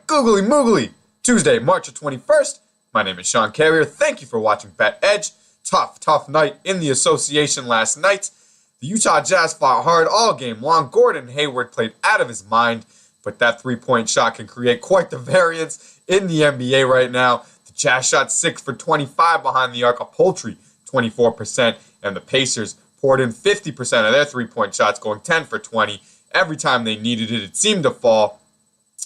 Googly Moogly! Tuesday, March 21st. My name is Sean Carrier. Thank you for watching Bet Edge. Tough night in the association last night. The Utah Jazz fought hard all game long. Gordon Hayward played out of his mind, but that three-point shot can create quite the variance in the NBA right now. The Jazz shot 6 for 25 behind the arc, a paltry 24%, and the Pacers poured in 50% of their three-point shots, going 10 for 20. Every time they needed it, it seemed to fall,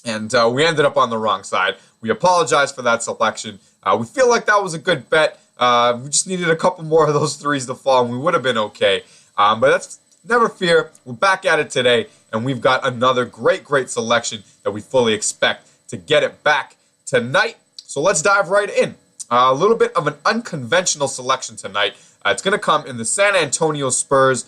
and we ended up on the wrong side. We apologize for that selection. We feel like that was a good bet. We just needed a couple more of those threes to fall, and we would have been okay. But that's never fear. We're back at it today, and we've got another great selection that we fully expect to get it back tonight. So let's dive right in. A little bit of an unconventional selection tonight. It's going to come in the San Antonio Spurs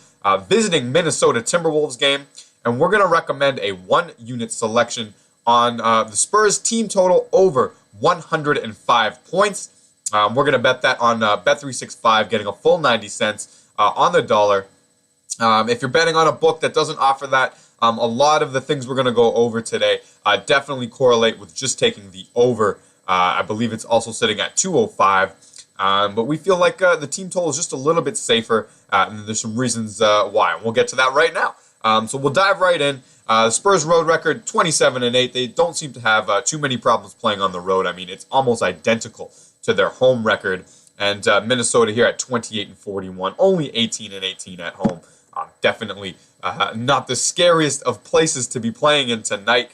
visiting Minnesota Timberwolves game, and we're going to recommend a one-unit selection on the Spurs team total over 105 points. We're going to bet that on Bet365, getting a full 90 cents on the dollar. If you're betting on a book that doesn't offer that, a lot of the things we're going to go over today definitely correlate with just taking the over. I believe it's also sitting at 205. But we feel like the team total is just a little bit safer, and there's some reasons why. And we'll get to that right now. So we'll dive right in. The Spurs road record, 27-8. They don't seem to have too many problems playing on the road. I mean, it's almost identical to their home record. And Minnesota here at 28-41, only 18-18 at home. Definitely not the scariest of places to be playing in tonight.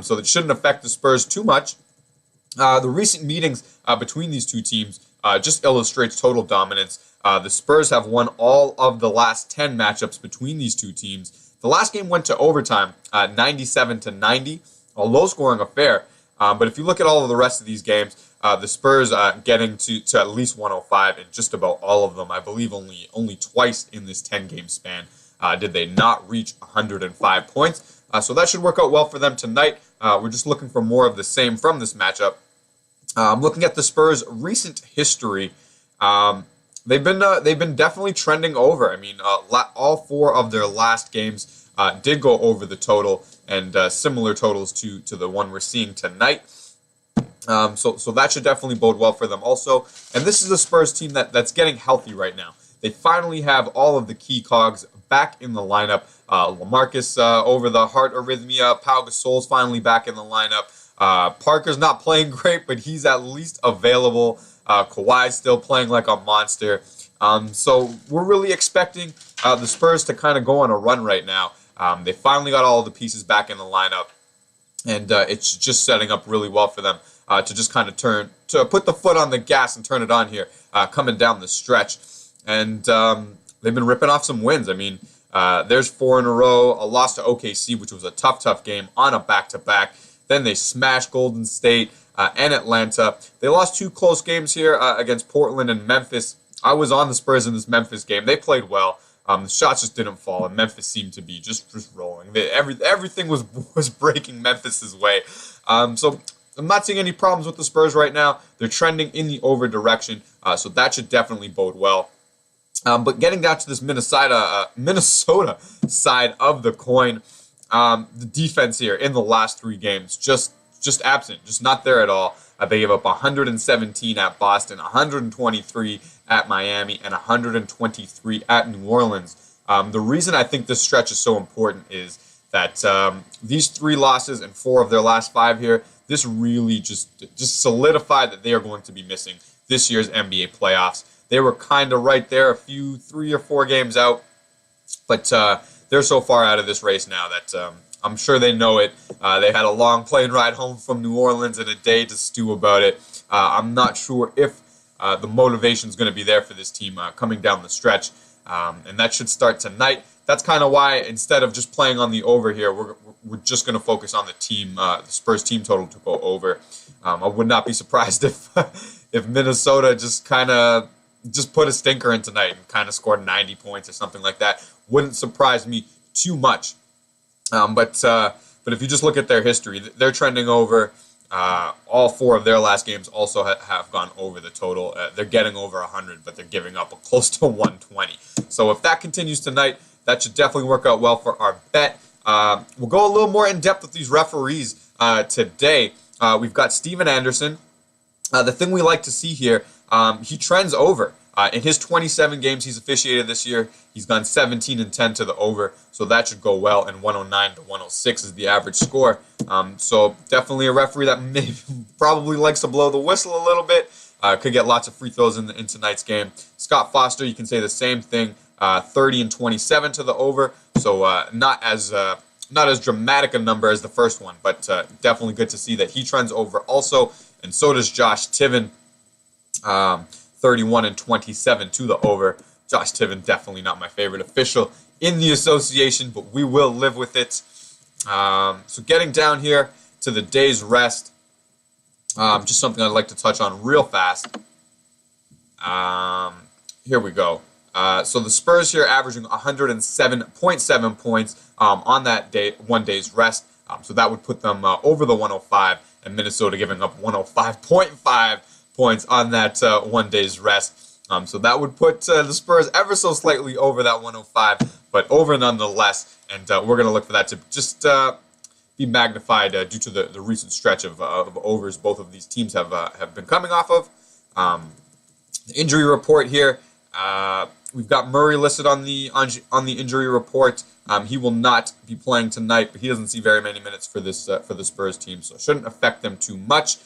So that shouldn't affect the Spurs too much. The recent meetings between these two teams just illustrates total dominance. The Spurs have won all of the last 10 matchups between these two teams. The last game went to overtime, 97-90, a low-scoring affair. But if you look at all of the rest of these games, the Spurs getting to at least 105 in just about all of them. I believe only twice in this 10-game span did they not reach 105 points. So that should work out well for them tonight. We're just looking for more of the same from this matchup. Looking at the Spurs' recent history, they've been definitely trending over. I mean, all four of their last games did go over the total, and similar totals to the one we're seeing tonight. So that should definitely bode well for them also. And this is a Spurs team that's getting healthy right now. They finally have all of the key cogs back in the lineup. LaMarcus over the heart arrhythmia. Pau Gasol's finally back in the lineup. Parker's not playing great, but he's at least available. Kawhi's still playing like a monster. So we're really expecting the Spurs to kind of go on a run right now. They finally got all of the pieces back in the lineup, and it's just setting up really well for them to just kind of put the foot on the gas and turn it on here, coming down the stretch. And they've been ripping off some wins. I mean, there's 4 in a row, a loss to OKC, which was a tough game on a back-to-back. Then they smashed Golden State and Atlanta. They lost 2 close games here against Portland and Memphis. I was on the Spurs in this Memphis game. They played well. The shots just didn't fall, and Memphis seemed to be just rolling. Everything was breaking Memphis's way. So I'm not seeing any problems with the Spurs right now. They're trending in the over direction, so that should definitely bode well. But getting down to this Minnesota side of the coin, the defense here in the last 3 games just absent, just not there at all. They gave up 117 at Boston, 123 at Miami, and 123 at New Orleans. The reason I think this stretch is so important is that these 3 losses and 4 of their last 5 here, this really just solidified that they are going to be missing this year's NBA playoffs. They were kind of right there, 3 or 4 games out, but they're so far out of this race now that I'm sure they know it. They had a long plane ride home from New Orleans and a day to stew about it. I'm not sure if the motivation is going to be there for this team coming down the stretch, and that should start tonight. That's kind of why, instead of just playing on the over here, we're just going to focus on the Spurs team total to go over. I would not be surprised if Minnesota just put a stinker in tonight and kind of scored 90 points or something like that. Wouldn't surprise me too much. But if you just look at their history, they're trending over. All 4 of their last games also have gone over the total. They're getting over 100, but they're giving up close to 120. So if that continues tonight, that should definitely work out well for our bet. We'll go a little more in depth with these referees today. we've got Steven Anderson. The thing we like to see here, he trends over. In his 27 games he's officiated this year, he's gone 17-10 to the over, so that should go well, and 109 to 106 is the average score. So definitely a referee that probably likes to blow the whistle a little bit. Could get lots of free throws in tonight's game. Scott Foster, you can say the same thing, 30-27 to the over, so not as dramatic a number as the first one, but definitely good to see that he trends over also, and so does Josh Tiven. 31-27 to the over. Josh Tiven, definitely not my favorite official in the association, but we will live with it. So getting down here to the day's rest, just something I'd like to touch on real fast. Here we go. So the Spurs here averaging 107.7 points on that day, 1 day's rest. So that would put them over the 105, and Minnesota giving up 105.5 points on that 1 day's rest. So that would put the Spurs ever so slightly over that 105, but over nonetheless. And we're going to look for that to just be magnified due to the recent stretch of overs both of these teams have been coming off of. The injury report here, we've got Murray listed on the injury report. He will not be playing tonight, but he doesn't see very many minutes for the Spurs team, so it shouldn't affect them too much.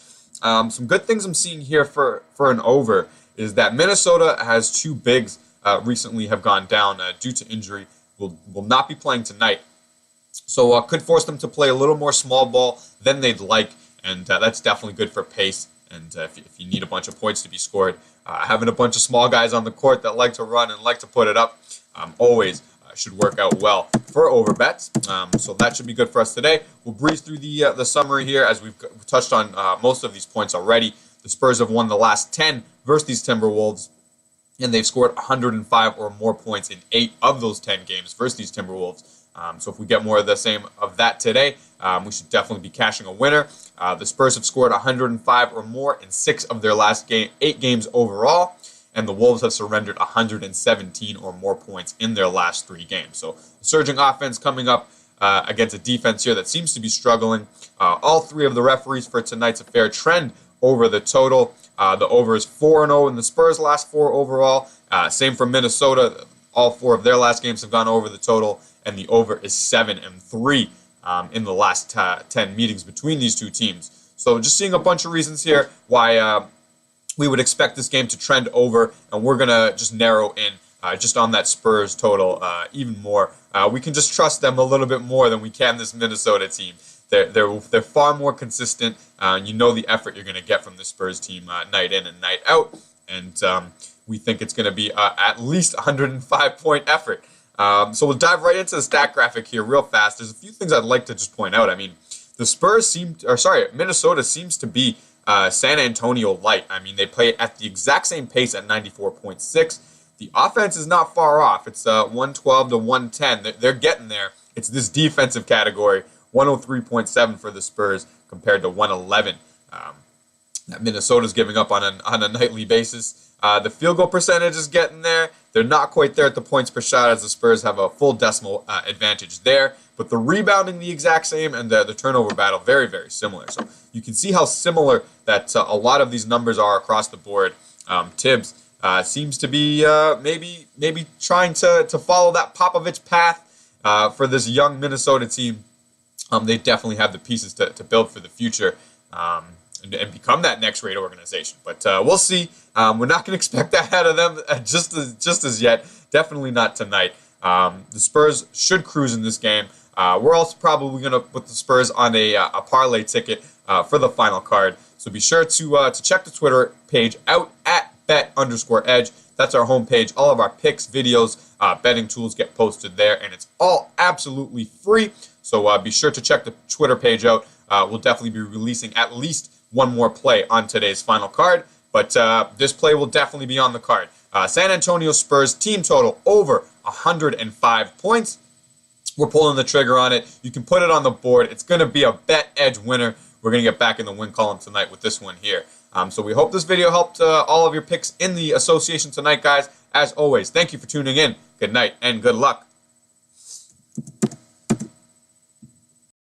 Some good things I'm seeing here for an over is that Minnesota has two bigs recently have gone down due to injury. Will not be playing tonight, so could force them to play a little more small ball than they'd like, and that's definitely good for pace. And if you need a bunch of points to be scored, having a bunch of small guys on the court that like to run and like to put it up always should work out well for over bets. So that should be good for us today. We'll breeze through the summary here as we've touched on most of these points already. The Spurs have won the last 10 versus these Timberwolves, and they've scored 105 or more points in 8 of those 10 games versus these Timberwolves. So if we get more of the same of that today, we should definitely be cashing a winner. The Spurs have scored 105 or more in 6 of their last 8 games overall, and the Wolves have surrendered 117 or more points in their last 3 games. So surging offense coming up against a defense here that seems to be struggling. All 3 of the referees for tonight's affair trend over the total. The over is 4-0 in the Spurs' last 4 overall. Same for Minnesota. All 4 of their last games have gone over the total, and the over is 7-3 in the last 10 meetings between these two teams. So just seeing a bunch of reasons here why we would expect this game to trend over, and we're going to just narrow in just on that Spurs total even more. We can just trust them a little bit more than we can this Minnesota team. They're far more consistent. You know the effort you're going to get from the Spurs team night in and night out, and we think it's going to be at least 105-point effort. So we'll dive right into the stat graphic here real fast. There's a few things I'd like to just point out. I mean, Minnesota seems to be San Antonio light. I mean, they play at the exact same pace at 94.6. The offense is not far off. It's 112 to 110. They're getting there. It's this defensive category, 103.7 for the Spurs compared to 111 that Minnesota's giving up on a nightly basis. The field goal percentage is getting there. They're not quite there at the points per shot as the Spurs have a full decimal advantage there. But the rebounding the exact same, and the turnover battle very, very similar. So you can see how similar that a lot of these numbers are across the board. Tibbs seems to be maybe trying to follow that Popovich path for this young Minnesota team. They definitely have the pieces to build for the future and become that next-rate organization. But we'll see. We're not going to expect that out of them just as yet. Definitely not tonight. The Spurs should cruise in this game. We're also probably going to put the Spurs on a parlay ticket for the final card. So be sure to check the Twitter page out at bet_edge. That's our homepage. All of our picks, videos, betting tools get posted there, and it's all absolutely free. So be sure to check the Twitter page out. We'll definitely be releasing at least one more play on today's final card, but this play will definitely be on the card. San Antonio Spurs team total over 105 points. We're pulling the trigger on it. You can put it on the board. It's going to be a bet edge winner. We're going to get back in the win column tonight with this one here. So we hope this video helped all of your picks in the association tonight, guys. As always, thank you for tuning in. Good night and good luck.